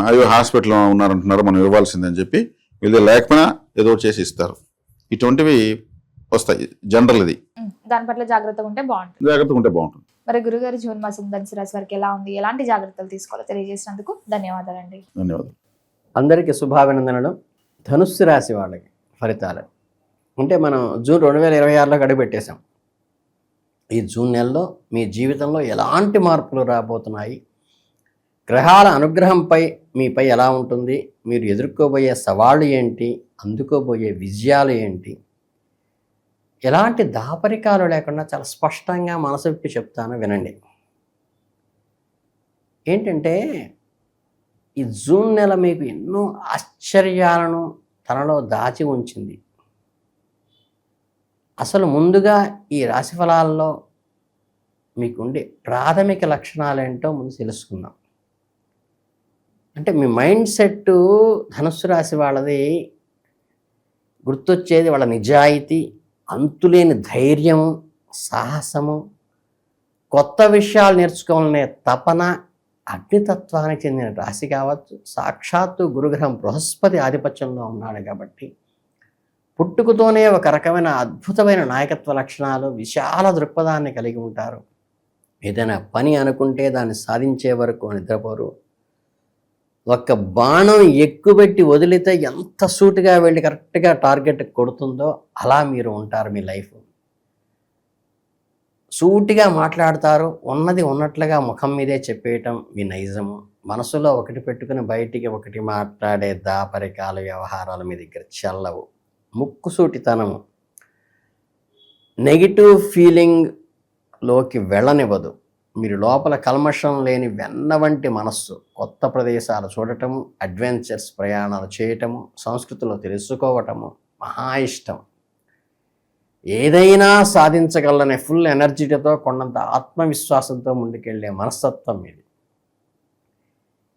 అయ్యో హాస్పిటల్లో ఉన్నారంటున్నారు, మనం ఇవ్వాల్సిందని చెప్పి వీళ్ళు లేకపోయినా ఏదో చేసి ఇస్తారు. ఇటువంటివి వస్తాయి జనరల్. ఇది దాని పట్ల జాగ్రత్తగా ఉంటే బాగుంటుంది. మరి గురుగారు జూన్ మాసం ధనుసు రాశి వారికి ఎలా ఉంది, ఎలాంటి జాగ్రత్తలు తీసుకోవాలో తెలియజేసినందుకు ధన్యవాదాలండి. ధన్యవాదాలు. అందరికీ శుభాభినందనలు. ధనుస్సు రాశి వాళ్ళకి ఫలితాలు అంటే మనం జూన్ 2026లోకి అడుగుపెట్టేశాం. ఈ జూన్ నెలలో మీ జీవితంలో ఎలాంటి మార్పులు రాబోతున్నాయి, గ్రహాల అనుగ్రహంపై మీపై ఎలా ఉంటుంది, మీరు ఎదుర్కోబోయే సవాళ్ళు ఏంటి, అందుకోబోయే విజయాలు ఏంటి, ఎలాంటి దాపరికాలు లేకుండా చాలా స్పష్టంగా మనసు విప్పి చెప్తాను, వినండి. ఏంటంటే ఈ జూన్ నెల మీకు ఎన్నో ఆశ్చర్యాలను తనలో దాచి ఉంచింది. అసలు ముందుగా ఈ రాశి ఫలాల్లో మీకుండే ప్రాథమిక లక్షణాలు ఏంటో ముందు తెలుసుకుందాం. అంటే మీ మైండ్ సెట్ ధనుస్సు రాశి వాళ్ళది గుర్తొచ్చేది వాళ్ళ నిజాయితీ, అంతులేని ధైర్యము, సాహసము, కొత్త విషయాలు నేర్చుకోవాలనే తపన, అగ్నితత్వానికి చెందిన రాశి కావచ్చు. సాక్షాత్తు గురుగ్రహం బృహస్పతి ఆధిపత్యంలో ఉన్నాడు కాబట్టి పుట్టుకతోనే ఒక రకమైన అద్భుతమైన నాయకత్వ లక్షణాలు, విశాల దృక్పథాన్ని కలిగి ఉంటారు. ఏదైనా పని అనుకుంటే దాన్ని సాధించే వరకు నిద్రపోరు. ఒక్క బాణం ఎక్కుపెట్టి వదిలితే ఎంత సూటిగా వెళ్ళి కరెక్ట్గా టార్గెట్ కొడుతుందో అలా మీరు ఉంటారు. మీ లైఫ్ సూటిగా మాట్లాడతారు, ఉన్నది ఉన్నట్లుగా ముఖం మీదే చెప్పేయటం మీ నైజము. మనసులో ఒకటి పెట్టుకుని బయటికి ఒకటి మాట్లాడే దాపరికాల వ్యవహారాలు మీ దగ్గర చెల్లవు. ముక్కుసూటితనము, నెగిటివ్ ఫీలింగ్లోకి వెళ్ళనివ్వదు. మీరు లోపల కల్మషం లేని వెన్న వంటి మనస్సు. కొత్త ప్రదేశాలు చూడటము, అడ్వెంచర్స్ ప్రయాణాలు చేయటము, సంస్కృతిలో తెలుసుకోవటము మహా ఇష్టం. ఏదైనా సాధించగలనే ఫుల్ ఎనర్జీతో, కొండంత ఆత్మవిశ్వాసంతో ముందుకెళ్లే మనస్తత్వం ఇది.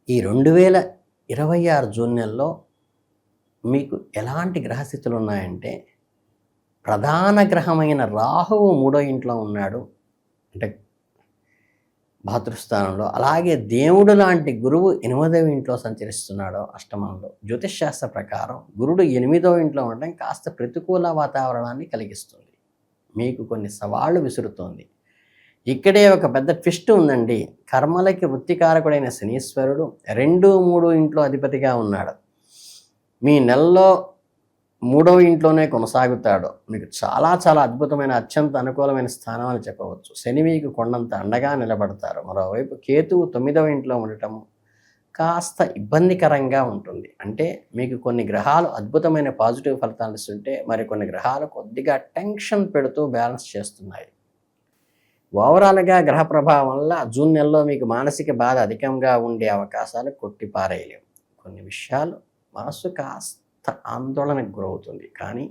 ఈ 2026 జూన్ నెలలో మీకు ఎలాంటి గ్రహస్థితులు ఉన్నాయంటే, ప్రధాన గ్రహమైన రాహువు 3వ ఇంట్లో ఉన్నాడు, అంటే భాతృస్థానంలో. అలాగే దేవుడు లాంటి గురువు 8వ ఇంట్లో సంచరిస్తున్నాడు, అష్టమంలో. జ్యోతిష్శాస్త్ర ప్రకారం గురుడు 8వ ఇంట్లో ఉండడం కాస్త ప్రతికూల వాతావరణాన్ని కలిగిస్తుంది. మీకు కొన్ని సవాళ్లు విసురుతోంది. ఇక్కడే ఒక పెద్ద ట్విస్ట్ ఉందండి. కర్మలకి వృత్తికారకుడైన శనీశ్వరుడు 2, 3 ఇంట్లో అధిపతిగా ఉన్నాడు. మీ నెలలో 3వ ఇంట్లోనే కొనసాగుతాడు. మీకు చాలా చాలా అద్భుతమైన, అత్యంత అనుకూలమైన స్థానం అని చెప్పవచ్చు. శని మీకు కొండంత అండగా నిలబడతారు. మరోవైపు కేతువు 9వ ఇంట్లో ఉండటం కాస్త ఇబ్బందికరంగా ఉంటుంది. అంటే మీకు కొన్ని గ్రహాలు అద్భుతమైన పాజిటివ్ ఫలితాలు ఇస్తుంటే, మరికొన్ని గ్రహాలు కొద్దిగా టెన్షన్ పెడుతూ బ్యాలెన్స్ చేస్తున్నాయి. ఓవరాల్గా గ్రహ ప్రభావం వల్ల జూన్ నెలలో మీకు మానసిక బాధ అధికంగా ఉండే అవకాశాలు కొట్టిపారేయలేము. కొన్ని విషయాలు మనసు కాస్త ఆందోళనకు గురవుతుంది. కానీ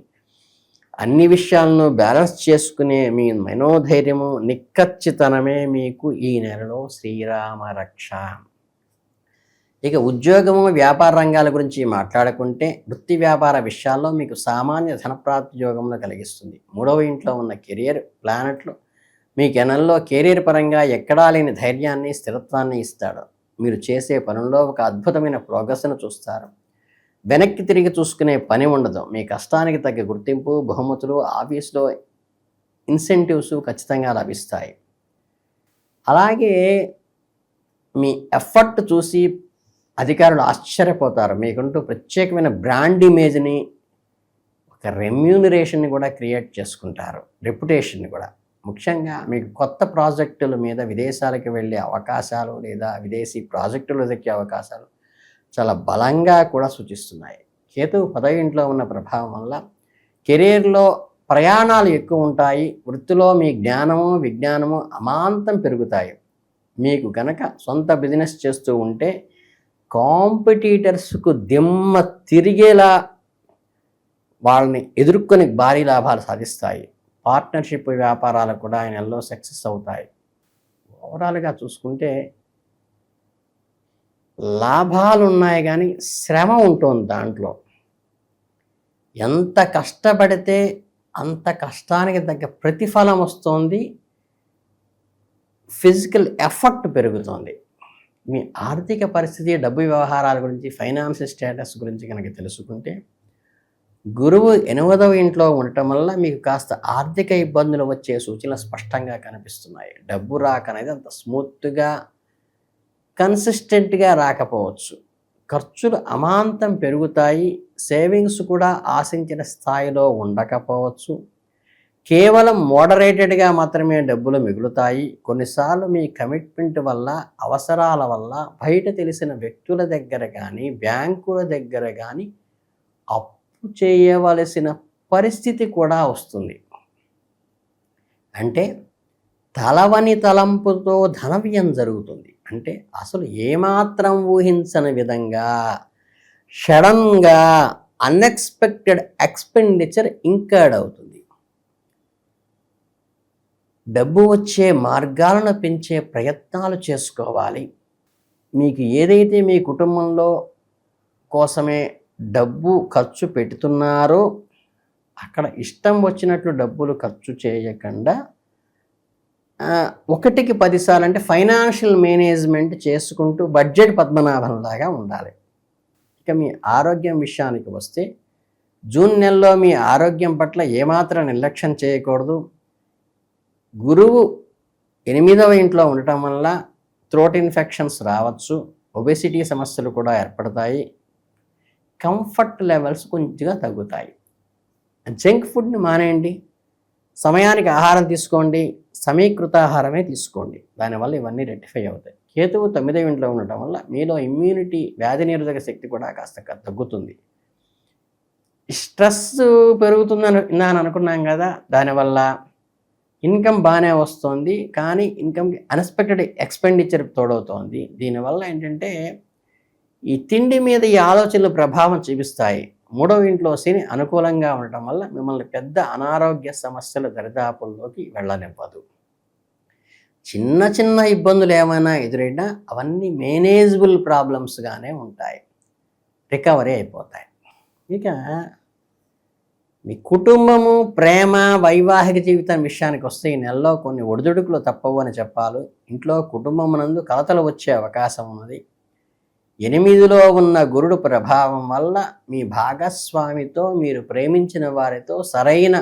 అన్ని విషయాలను బ్యాలెన్స్ చేసుకునే మీ మనోధైర్యము, నిక్కచ్చితనమే మీకు ఈ నెలలో శ్రీరామ రక్ష. ఇక ఉద్యోగము, వ్యాపార రంగాల గురించి మాట్లాడుకుంటే, వృత్తి వ్యాపార విషయాల్లో మీకు సామాన్య ధనప్రాప్తి యోగంలో కలిగిస్తుంది. 3వ ఇంట్లో ఉన్న కెరియర్ ప్లానెట్లు మీకు ఈ నెలలో కెరీర్ పరంగా ఎక్కడా లేని ధైర్యాన్ని, స్థిరత్వాన్ని ఇస్తాడు. మీరు చేసే పనుల్లో ఒక అద్భుతమైన ప్రోగ్రెస్ను చూస్తారు. వెనక్కి తిరిగి చూసుకునే పని ఉండదు. మీ కష్టానికి తగ్గ గుర్తింపు, బహుమతులు, ఆఫీసులో ఇన్సెంటివ్స్ ఖచ్చితంగా లభిస్తాయి. అలాగే మీ ఎఫర్ట్ చూసి అధికారులు ఆశ్చర్యపోతారు. మీకుంటూ ప్రత్యేకమైన బ్రాండ్ ఇమేజ్ని, ఒక రెమ్యూనరేషన్ని కూడా క్రియేట్ చేసుకుంటారు, రెప్యుటేషన్ని కూడా. ముఖ్యంగా మీకు కొత్త ప్రాజెక్టుల మీద విదేశాలకు వెళ్ళే అవకాశాలు లేదా విదేశీ ప్రాజెక్టులు ఎదిగే అవకాశాలు చాలా బలంగా కూడా సూచిస్తున్నాయి. కేతువు 10వ ఇంట్లో ఉన్న ప్రభావం వల్ల కెరీర్లో ప్రయాణాలు ఎక్కువ ఉంటాయి. వృత్తిలో మీ జ్ఞానము, విజ్ఞానము అమాంతం పెరుగుతాయి. మీకు గనక సొంత బిజినెస్ చేస్తూ ఉంటే కాంపిటీటర్స్కు దిమ్మ తిరిగేలా వాళ్ళని ఎదుర్కొని భారీ లాభాలు సాధిస్తాయి. పార్ట్నర్షిప్ వ్యాపారాలు కూడా ఈ నెలలో సక్సెస్ అవుతాయి. ఓవరాల్గా చూసుకుంటే లాభాలు ఉన్నాయి, కానీ శ్రమ ఉంటుంది దాంట్లో. ఎంత కష్టపడితే అంత కష్టానికి తగ్గ ప్రతిఫలం వస్తుంది, ఫిజికల్ ఎఫర్ట్ పెరుగుతుంది. మీ ఆర్థిక పరిస్థితి, డబ్బు వ్యవహారాల గురించి, ఫైనాన్షియల్ స్టేటస్ గురించి కనుక తెలుసుకుంటే, గురువు 8వ ఇంట్లో ఉండటం వల్ల మీకు కాస్త ఆర్థిక ఇబ్బందులు వచ్చే సూచనలు స్పష్టంగా కనిపిస్తున్నాయి. డబ్బు రాక అనేది అంత స్మూత్గా, కన్సిస్టెంట్గా రాకపోవచ్చు, ఖర్చులు అమాంతం పెరుగుతాయి. సేవింగ్స్ కూడా ఆశించిన స్థాయిలో ఉండకపోవచ్చు. కేవలం మోడరేటెడ్గా మాత్రమే డబ్బులు మిగులుతాయి. కొన్నిసార్లు మీ కమిట్మెంట్ వల్ల, అవసరాల వల్ల బయట తెలిసిన వ్యక్తుల దగ్గర కానీ, బ్యాంకుల దగ్గర కానీ అప్పు చేయవలసిన పరిస్థితి కూడా వస్తుంది. అంటే తలవని తలంపుతో ధన వ్యయం జరుగుతుంది. అంటే అసలు ఏమాత్రం ఊహించని విధంగా సడన్గా అన్ఎక్స్పెక్టెడ్ ఎక్స్పెండిచర్ ఇంకర్డ్ అవుతుంది. డబ్బు వచ్చే మార్గాలను పెంచే ప్రయత్నాలు చేసుకోవాలి. మీకు ఏదైతే మీ కుటుంబంలో కోసమే డబ్బు ఖర్చు పెడుతున్నారో అక్కడ ఇష్టం వచ్చినట్లు డబ్బులు ఖర్చు చేయకుండా 1కి 10 సార్లు అంటే ఫైనాన్షియల్ మేనేజ్మెంట్ చేసుకుంటూ బడ్జెట్ పద్మనాభంలాగా ఉండాలి. ఇక మీ ఆరోగ్యం విషయానికి వస్తే జూన్ నెలలో మీ ఆరోగ్యం పట్ల ఏమాత్రం నిర్లక్ష్యం చేయకూడదు. గురువు 8వ ఇంట్లో ఉండటం వల్ల థ్రోట్ ఇన్ఫెక్షన్స్ రావచ్చు. ఒబెసిటీ సమస్యలు కూడా ఏర్పడతాయి. కంఫర్ట్ లెవెల్స్ కొంచెంగా తగ్గుతాయి. జంక్ ఫుడ్ని మానేయండి. సమయానికి ఆహారం తీసుకోండి. సమీకృత ఆహారమే తీసుకోండి. దానివల్ల ఇవన్నీ రెక్టిఫై అవుతాయి. కేతువు 9వ ఇంట్లో ఉండటం వల్ల మీలో ఇమ్యూనిటీ, వ్యాధి నిరోధక శక్తి కూడా కాస్త తగ్గుతుంది. స్ట్రెస్ పెరుగుతుందని నేను అనుకున్నాం కదా, దానివల్ల ఇన్కమ్ బాగానే వస్తుంది, కానీ ఇన్కమ్కి అన్ఎక్స్పెక్టెడ్ ఎక్స్పెండిచర్ తోడవుతోంది. దీనివల్ల ఏంటంటే ఈ తిండి మీద ఈ ఆలోచనలు ప్రభావం చూపిస్తాయి. 3వ ఇంట్లో శని అనుకూలంగా ఉండటం వల్ల మిమ్మల్ని పెద్ద అనారోగ్య సమస్యల దరిదాపుల్లోకి వెళ్ళనివ్వదు. చిన్న చిన్న ఇబ్బందులు ఏమైనా ఎదురైనా అవన్నీ మేనేజబుల్ ప్రాబ్లమ్స్గానే ఉంటాయి, రికవరీ అయిపోతాయి. ఇక మీ కుటుంబము, ప్రేమ, వైవాహిక జీవితం విషయానికి వస్తే ఈ నెలలో కొన్ని ఒడిదుడుకులు తప్పవు అని చెప్పాలి. ఇంట్లో కుటుంబమునందు కలతలు వచ్చే అవకాశం ఉన్నది. 8లో ఉన్న గురుడు ప్రభావం వల్ల మీ భాగస్వామితో, మీరు ప్రేమించిన వారితో సరైన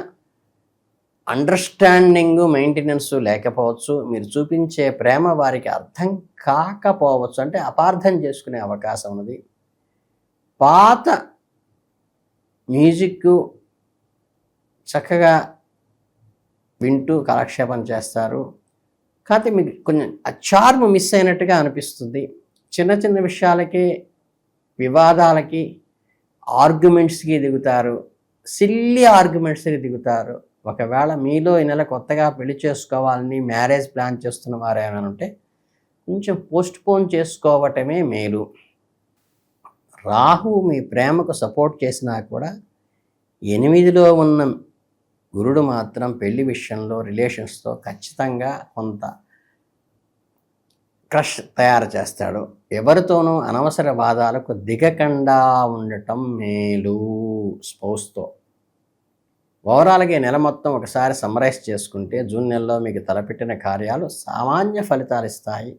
అండర్స్టాండింగు, మెయింటెనెన్స్ లేకపోవచ్చు. మీరు చూపించే ప్రేమ వారికి అర్థం కాకపోవచ్చు, అంటే అపార్థం చేసుకునే అవకాశం ఉన్నది. పాత మ్యూజిక్ చక్కగా వింటూ కాలక్షేపం చేస్తారు. కాకపోతే మీకు కొంచెం ఆ చార్మ్ మిస్ అయినట్టుగా అనిపిస్తుంది. చిన్న చిన్న విషయాలకి, వివాదాలకి, ఆర్గ్యుమెంట్స్కి దిగుతారు. సిల్లీ ఆర్గ్యుమెంట్స్కి దిగుతారు. ఒకవేళ మీలో ఈ నెల కొత్తగా పెళ్లి చేసుకోవాలని మ్యారేజ్ ప్లాన్ చేస్తున్న వారు ఏమైనా ఉంటే కొంచెం పోస్ట్పోన్ చేసుకోవటమే మేలు. రాహు మీ ప్రేమకు సపోర్ట్ చేసినా కూడా 8లో ఉన్న గురుడు మాత్రం పెళ్లి విషయంలో, రిలేషన్స్తో ఖచ్చితంగా కొంత క్రష్ తయారు చేస్తాడు. ఎవరితోనూ అనవసర వాదాలకు దిగకుండా ఉండటం మేలు స్పౌస్తో. ఓవరాల్గా ఈ నెల మొత్తం ఒకసారి సమ్మరైజ్ చేసుకుంటే జూన్ నెలలో మీకు తలపెట్టిన కార్యాలు సామాన్య ఫలితాలు ఇస్తాయి.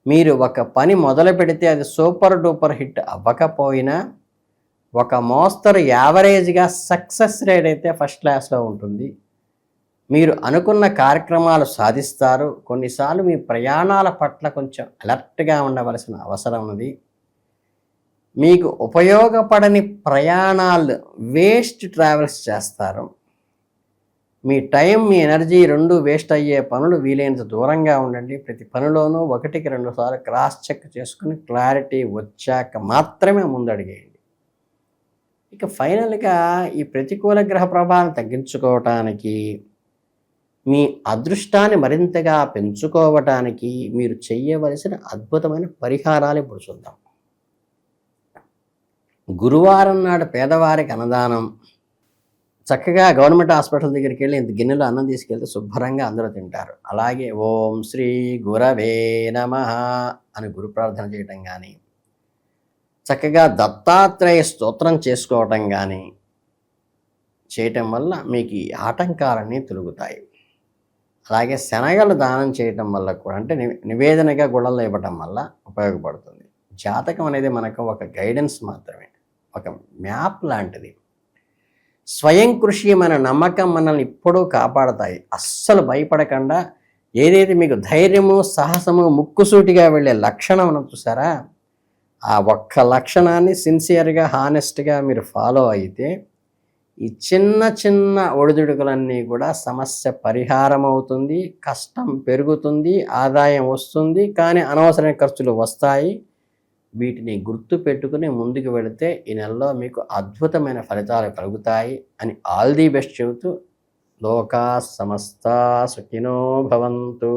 మీరు ఒక పని మొదలు పెడితే అది సూపర్ డూపర్ హిట్ అవ్వకపోయినా ఒక మోస్తరు యావరేజ్గా సక్సెస్ రేట్ అయితే ఫస్ట్ క్లాస్లో ఉంటుంది. మీరు అనుకున్న కార్యక్రమాలు సాధిస్తారు. కొన్నిసార్లు మీ ప్రయాణాల పట్ల కొంచెం అలర్ట్గా ఉండవలసిన అవసరం ఉంది. మీకు ఉపయోగపడని ప్రయాణాలు, వేస్ట్ ట్రావెల్స్ చేస్తారు. మీ టైం, మీ ఎనర్జీ 2 వేస్ట్ అయ్యే పనులు వీలైనంత దూరంగా ఉండండి. ప్రతి పనిలోనూ 1కి 2 సార్లు క్రాస్ చెక్ చేసుకుని క్లారిటీ వచ్చాక మాత్రమే ముందడిగేయండి. ఇక ఫైనల్గా ఈ ప్రతికూల గ్రహ ప్రభావం తగ్గించుకోవటానికి, మీ అదృష్టాన్ని మరింతగా పెంచుకోవటానికి మీరు చేయవలసిన అద్భుతమైన పరిహారాలు ఇప్పుడు చూద్దాం. గురువారం నాడు పేదవారికి అన్నదానం. చక్కగా గవర్నమెంట్ హాస్పిటల్ దగ్గరికి వెళ్ళి ఇంత గిన్నెలో అన్నం తీసుకెళ్తే శుభ్రంగా అందరూ తింటారు. అలాగే ఓం శ్రీ గురవే నమః అని గురు ప్రార్థన చేయటం కానీ, చక్కగా దత్తాత్రేయ స్తోత్రం చేసుకోవటం కానీ చేయటం వల్ల మీకు ఈ ఆటంకాలన్నీ తొలగుతాయి. అలాగే శనగలు దానం చేయటం వల్ల కూడా, అంటే నివేదనగా గుళ్ళల్లో ఇవ్వటం వల్ల ఉపయోగపడుతుంది. జాతకం అనేది మనకు ఒక గైడెన్స్ మాత్రమే, ఒక మ్యాప్ లాంటిది. స్వయం కృషి, మన నమ్మకం మనల్ని ఎప్పుడూ కాపాడతాయి. అస్సలు భయపడకుండా ఏదైతే మీకు ధైర్యము, సాహసము, ముక్కుసూటిగా వెళ్ళే లక్షణం మనం చూసారా, ఆ ఒక్క లక్షణాన్ని సిన్సియర్గా హానెస్ట్గా మీరు ఫాలో అయితే ఈ చిన్న చిన్న ఒడిదుడుకులన్నీ కూడా సమస్య పరిహారం అవుతుంది, కష్టం పెరుగుతుంది, ఆదాయం వస్తుంది, కానీ అనవసరమైన ఖర్చులు వస్తాయి. వీటిని గుర్తు పెట్టుకుని ముందుకు వెళితే ఈ నెలలో మీకు అద్భుతమైన ఫలితాలు కలుగుతాయి అని ఆల్ ది బెస్ట్ చెబుతూ లోకా సమస్తా సుఖినో భవంతు.